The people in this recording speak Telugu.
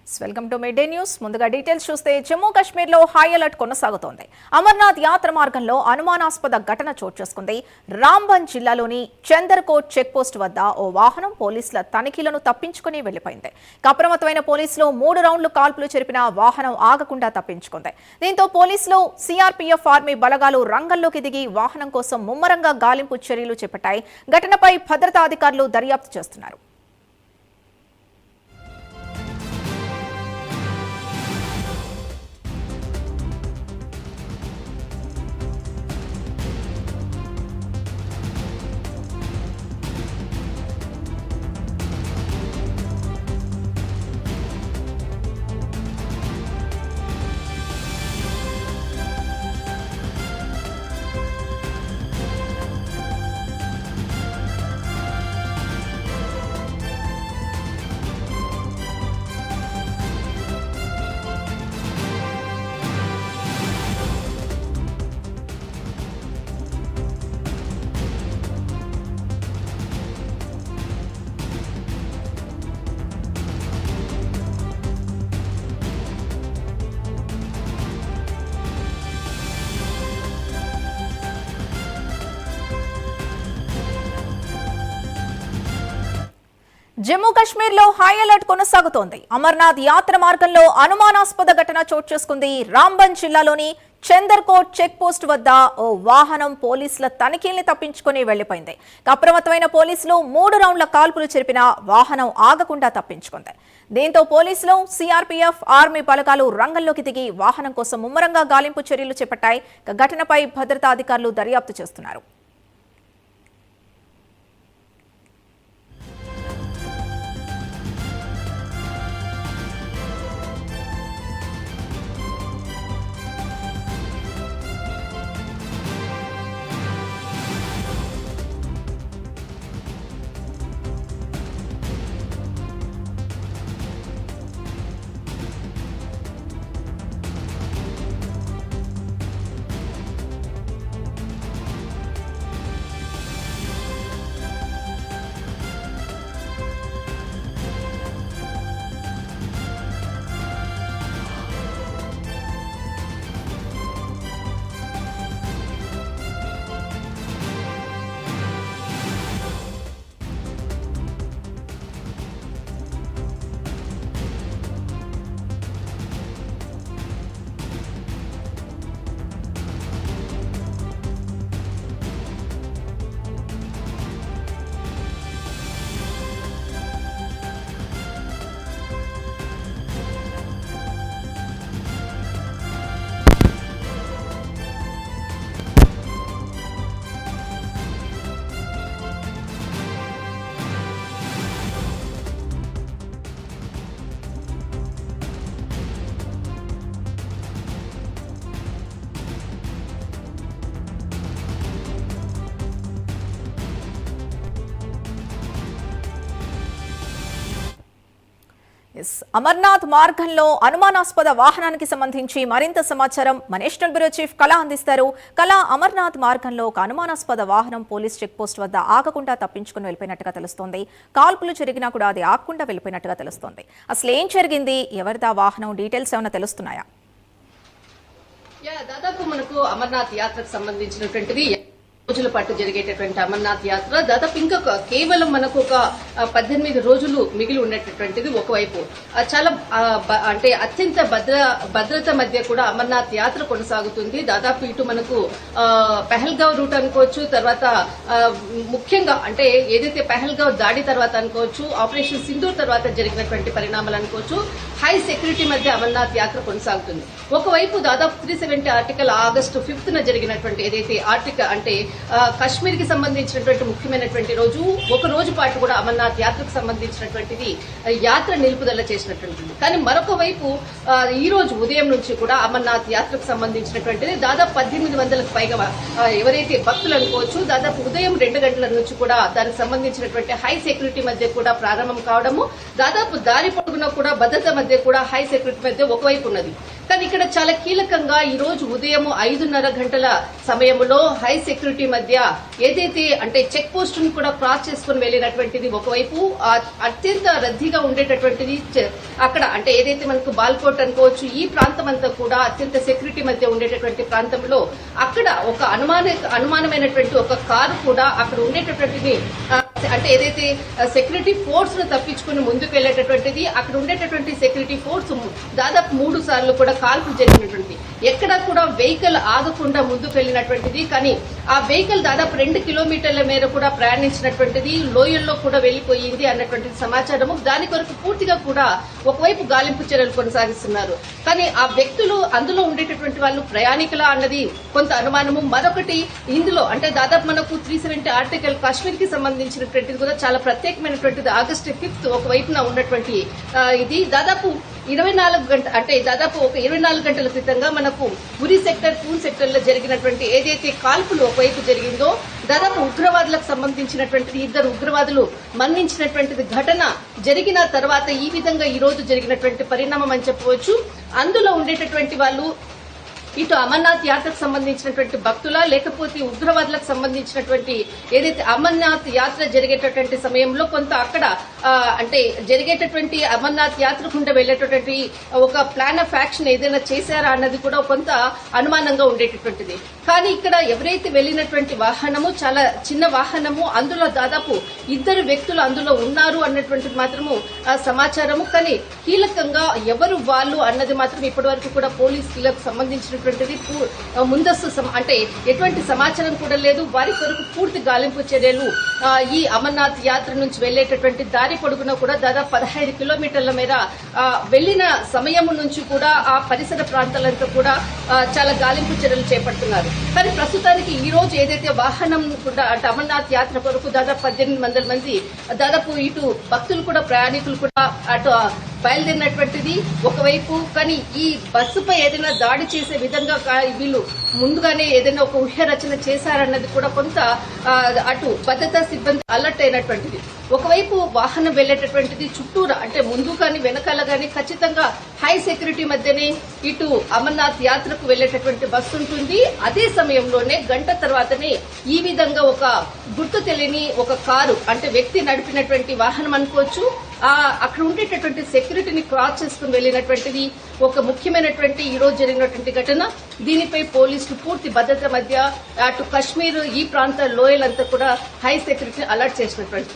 Welcome to mid day news. ముందుగా డీటెయిల్స్ చూస్తే జమ్మూ కాశ్మీర్లో హై అలర్ట్ కొనసాగుతోంది. అమర్నాథ్ యాత్ర మార్గంలో అనుమానాస్పద ఘటన చోటు చేసుకుంది. రాంబన్ జిల్లాలోని చందర్కోట్ చెక్ పోస్ట్ వద్ద ఓ వాహనం పోలీసుల తనిఖీలను తప్పించుకుని వెళ్లిపోయింది. అప్రమత్తమైన పోలీసులు 3 రౌండ్లు కాల్పులు జరిపిన వాహనం ఆగకుండా తప్పించుకుంది. దీంతో పోలీసులు సిఆర్పీఎఫ్ ఆర్మీ బలగాలు రంగంలోకి దిగి వాహనం కోసం ముమ్మరంగా గాలింపు చర్యలు చేపట్టాయి. ఘటనపై భద్రతా అధికారులు దర్యాప్తు చేస్తున్నారు. జమ్మూ కాశ్మీర్లో హై అలర్ట్ కొనసాగుతోంది. అమర్నాథ్ యాత్ర మార్గంలో అనుమానాస్పద ఘటన చోటు చేసుకుంది. రాంబన్ జిల్లాలోని చందర్కోట్ చెక్ పోస్ట్ వద్ద ఓ వాహనం పోలీసుల తనిఖీల్ని తప్పించుకుని వెళ్లిపోయింది. అప్రమత్తమైన పోలీసులు 3 రౌండ్ల కాల్పులు జరిపిన వాహనం ఆగకుండా తప్పించుకుంది. దీంతో పోలీసులు సిఆర్పీఎఫ్ ఆర్మీ బలగాలు రంగంలోకి దిగి వాహనం కోసం ముమ్మరంగా గాలింపు చర్యలు చేపట్టాయి. ఘటనపై భద్రతా అధికారులు దర్యాప్తు చేస్తున్నారు. అమర్నాథ్ మార్గంలో అనుమానాస్పద వాహనానికి సంబంధించి మరింత సమాచారం మా నేషనల్ బ్యూరో చీఫ్ కళ అందిస్తారు. కళ, అమర్నాథ్ మార్గంలో ఒక అనుమానాస్పద వాహనం పోలీస్ చెక్ పోస్ట్ వద్ద ఆగకుండా తప్పించుకుని వెళ్ళిపోయినట్టుగా తెలుస్తోంది. కాల్పులు జరిగినా కూడా అది ఆగకుండా వెళ్ళిపోయినట్టుగా తెలుస్తోంది. అసలు ఏం జరిగింది, ఎవరిదా వాహనం, డీటెయిల్స్ ఏమైనా తెలుస్తున్నాయా? దాదాపు మనకు అమర్నాథ్ యాత్రకు సంబంధించినటువంటిది రోజుల పాటు జరిగేటటువంటి అమర్నాథ్ యాత్ర దాదాపు ఇంకా కేవలం మనకు ఒక 18 రోజులు మిగిలి ఉన్నటువంటిది. ఒకవైపు చాలా అంటే అత్యంత భద్రత మధ్య కూడా అమర్నాథ్ యాత్ర కొనసాగుతుంది. దాదాపు ఇటు మనకు పెహల్గావ్ రూట్ అనుకోవచ్చు, తర్వాత ముఖ్యంగా అంటే ఏదైతే పెహల్గావ్ దాడి తర్వాత అనుకోవచ్చు, ఆపరేషన్ సింధూర్ తర్వాత జరిగినటువంటి పరిణామాలు అనుకోవచ్చు, హై సెక్యూరిటీ మధ్య అమర్నాథ్ యాత్ర కొనసాగుతుంది. ఒకవైపు దాదాపు 370 ఆర్టికల్ ఆగస్టు 5న జరిగినటువంటి ఏదైతే ఆర్టికల్ అంటే కశ్మీర్ కి సంబంధించినటువంటి ముఖ్యమైనటువంటి రోజు, ఒక రోజు పాటు కూడా అమర్నాథ్ యాత్రకు సంబంధించినటువంటిది యాత్ర నిలుపుదల చేసినటువంటిది. కానీ మరొక వైపు ఈ రోజు ఉదయం నుంచి కూడా అమర్నాథ్ యాత్రకు సంబంధించినటువంటిది దాదాపు 1800కు పైగా ఎవరైతే భక్తులు అనుకోవచ్చు, దాదాపు ఉదయం 2 గంటల నుంచి కూడా దానికి సంబంధించినటువంటి హై సెక్యూరిటీ మధ్య కూడా ప్రారంభం కావడము, దాదాపు దారి పొడుగున కూడా భద్రత మధ్య కూడా హై సెక్యూరిటీ మధ్య ఒకవైపు ఉన్నది. కానీ ఇక్కడ చాలా కీలకంగా ఈ రోజు ఉదయం 5:30 గంటల సమయంలో హై సెక్యూరిటీ సెక్యూరిటీ మధ్య ఏదైతే అంటే చెక్ పోస్ట్ ను కూడా క్రాస్ చేసుకుని వెళ్లినటువంటిది ఒకవైపు అత్యంత రద్దీగా ఉండేటటువంటిది అక్కడ అంటే ఏదైతే మనకు బాల్కోట్ అనుకోవచ్చు ఈ ప్రాంతం అంతా కూడా అత్యంత సెక్యూరిటీ మధ్య ఉండేటటువంటి ప్రాంతంలో అక్కడ ఒక అనుమానమైనటువంటి ఒక కారు కూడా అక్కడ ఉండేటటువంటిది అంటే ఏదైతే సెక్యూరిటీ ఫోర్స్ ను తప్పించుకుని ముందుకు వెళ్లేటటువంటిది అక్కడ ఉండేటటువంటి సెక్యూరిటీ ఫోర్స్ దాదాపు 3 సార్లు కూడా కాల్పులు జరిగినటువంటి ఎక్కడా కూడా వెహికల్ ఆగకుండా ముందుకు వెళ్లినటువంటిది కానీ ఆ వెహికల్ దాదాపు 2 కిలోమీటర్ల మేర కూడా ప్రయాణించినటువంటిది లోయల్లో కూడా వెళ్లిపోయింది అన్నటువంటి సమాచారము దాని కొరకు పూర్తిగా కూడా ఒకవైపు గాలింపు చర్యలు కొనసాగిస్తున్నారు కానీ ఆ వ్యక్తులు అందులో ఉండేటటువంటి వాళ్ళు ప్రయాణికులా అన్నది కొంత అనుమానము మరొకటి ఇందులో అంటే దాదాపు మనకు 370 ఆర్టికల్ కాశ్మీర్ కి సంబంధించినటువంటిది కూడా చాలా ప్రత్యేకమైనటువంటిది ఆగస్టు 5th ఒకవైపున ఉన్నటువంటి ఇది దాదాపు 24 గంటల అంటే దాదాపు ఒక 24 గంటల క్రితంగా మనకు ఉరి సెక్టర్ పూల్ సెక్టర్ లో జరిగినటువంటి ఏదైతే కాల్పులు ఒకవైపు జరిగిందో దాదాపు ఉగ్రవాదులకు సంబంధించినటువంటిది 2 ఉగ్రవాదులు మరణించినటువంటిది ఘటన జరిగిన తర్వాత ఈ విధంగా ఈ రోజు జరిగినటువంటి పరిణామం అని చెప్పవచ్చు అందులో ఉండేటటువంటి వాళ్ళు ఇటు అమర్నాథ్ యాత్రకు సంబంధించినటువంటి భక్తుల లేకపోతే ఉగ్రవాదులకు సంబంధించినటువంటి ఏదైతే అమర్నాథ్ యాత్ర జరిగేటటువంటి సమయంలో కొంత అక్కడ అంటే జరిగేటటువంటి అమర్నాథ్ యాత్ర గుండా వెళ్లేటటువంటి ఒక ప్లాన్ ఆఫ్ యాక్షన్ ఏదైనా చేశారా అన్నది కూడా కొంత అనుమానంగా ఉండేటటువంటిది కానీ ఇక్కడ ఎవరైతే వెళ్లినటువంటి వాహనము చాలా చిన్న వాహనము అందులో దాదాపు 2 వ్యక్తులు అందులో ఉన్నారు అన్నటువంటిది మాత్రము సమాచారము కానీ కీలకంగా ఎవరు వాళ్ళు అన్నది మాత్రం ఇప్పటి వరకు కూడా పోలీసులకు సంబంధించిన ముందస్తు అంటే ఎటువంటి సమాచారం కూడా లేదు వారి కొరకు పూర్తి గాలింపు చర్యలు ఈ అమర్నాథ్ యాత్ర నుంచి వెళ్లేటటువంటి దారి పొడుగున కూడా దాదాపు 15 కిలోమీటర్ల మేర వెళ్లిన సమయం నుంచి కూడా ఆ పరిసర ప్రాంతాలంతా కూడా చాలా గాలింపు చర్యలు చేపడుతున్నారు కానీ ప్రస్తుతానికి ఈ రోజు ఏదైతే వాహనం కూడా అంటే అమర్నాథ్ యాత్ర కొరకు దాదాపు 1800 మంది దాదాపు ఇటు భక్తులు కూడా ప్రయాణికులు కూడా అటు బయలుదేరినటువంటిది ఒకవైపు కానీ ఈ బస్సుపై ఏదైనా దాడి చేసే విధంగా వీళ్ళు ముందుగానే ఏదైనా ఒక ఊహ్య రచన చేశారన్నది కూడా కొంత అటు భద్రతా సిబ్బంది అలర్ట్ అయినటువంటిది ఒకవైపు వాహనం వెళ్లేటటువంటిది చుట్టూరా అంటే ముందు కానీ వెనకాల కానీ ఖచ్చితంగా హై సెక్యూరిటీ మధ్యనే ఇటు అమర్నాథ్ యాత్రకు వెళ్లేటటువంటి బస్సు ఉంటుంది అదే సమయంలోనే గంట తర్వాతనే ఈ విధంగా ఒక గుర్తు తెలియని ఒక కారు అంటే వ్యక్తి నడిపినటువంటి వాహనం అనుకోవచ్చు అక్కడ ఉండేటటువంటి సెక్యూరిటీని క్రాస్ చేసుకుని వెళ్లినటువంటిది ఒక ముఖ్యమైనటువంటి ఈ రోజు జరిగినటువంటి ఘటన దీనిపై పోలీసులు పూర్తి భద్రత మధ్య అటు కశ్మీర్ ఈ ప్రాంత లోయలంతా కూడా హై సెక్యూరిటీ అలర్ట్ చేసినటువంటి